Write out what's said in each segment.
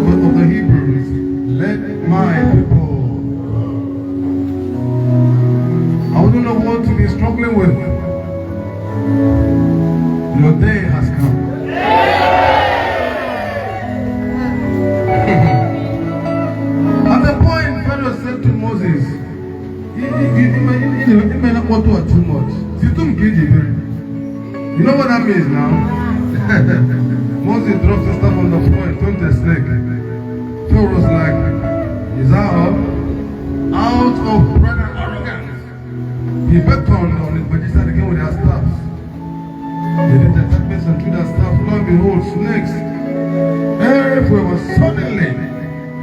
of the Hebrews, let my people. I wouldn't know what to be struggling with. Your day has come. At the point, Pharaoh said to Moses, he may not want to too much. You know what that means now? Moses drops his stuff on the floor and turned a snake. Pharaoh was like, is that all? Out of pride and arrogance. He beckoned on it, but he started again with their staffs. They did the techniques and threw their staff. Lo and behold, snakes everywhere. Was suddenly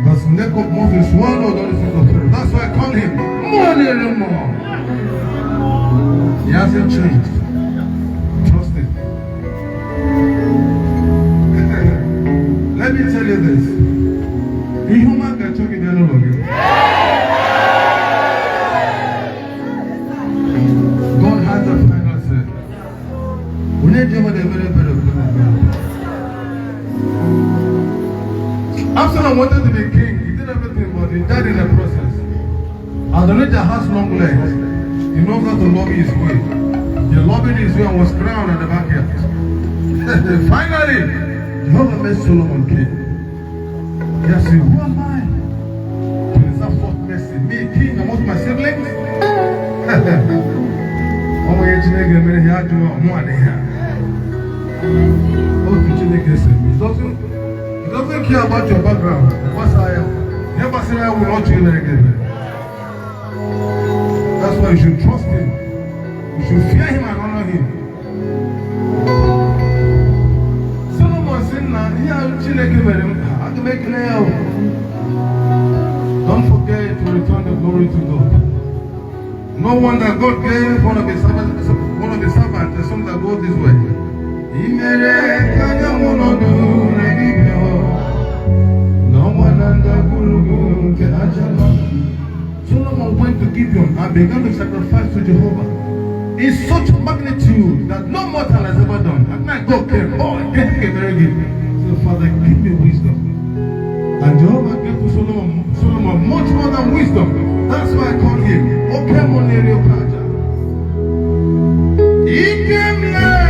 the snake of Moses swallowed all the things of Pharaoh. That's why I call him more than more. He hasn't changed. Trust him. Let me tell you this. The human can talk in the other way. God has a final say. We need to have a very better. Absalom wanted to be king. He did everything, but he died in the process. Adonijah has long legs. He knows how to lobby his way. He lobbied his way and was crowned at the backyard. Finally, Jehovah made Solomon king. He said, who am I to deserve such mercy? Me, king, amongst my siblings? Oh, my Chineke, he had to know more than here. Oh, Chineke said, he doesn't care about your background. What's I am? Never say I will not do you again. That's why you should trust him. You should fear him and honor him. Solomon said, don't forget to return the glory to God. No wonder God gave one of his servants, the son that goes this way. Solomon went to Gibeon and began to sacrifice to Jehovah in such magnitude that no mortal has ever done. At night God came, get very good. So Father, give me wisdom. And Jehovah gave to Solomon much more than wisdom. That's why I call him Okemonerio Kaja. He came here.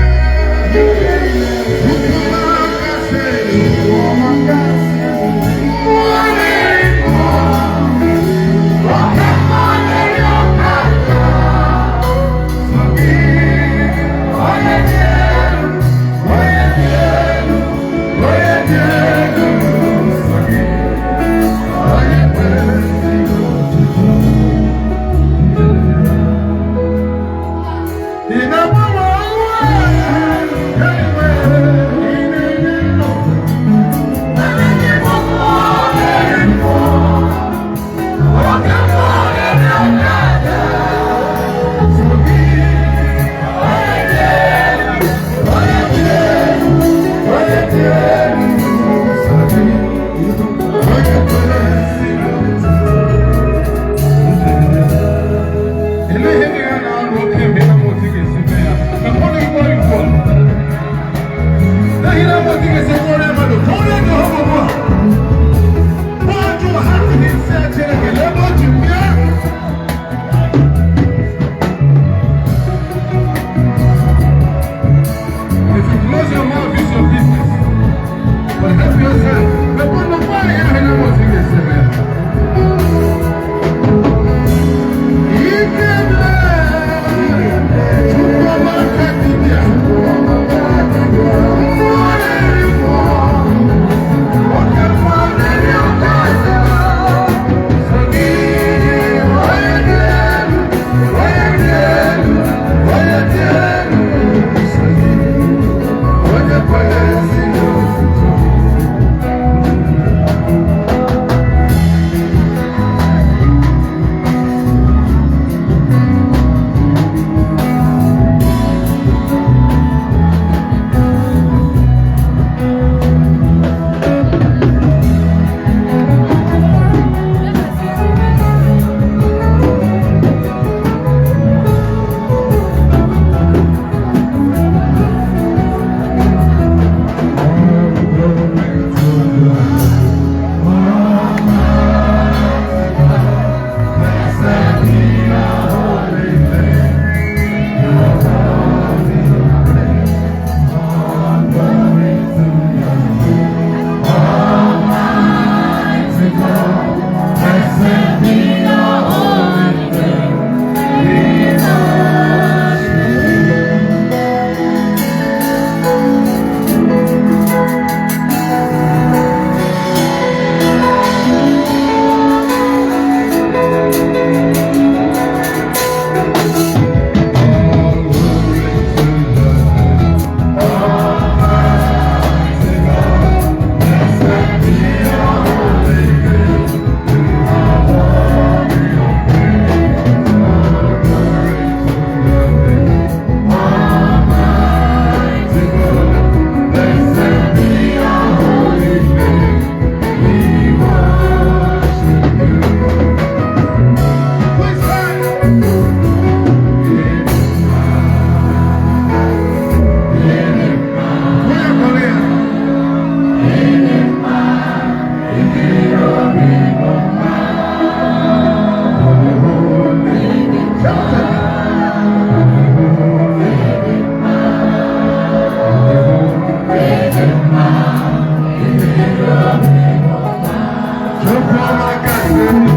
No problem, I got it.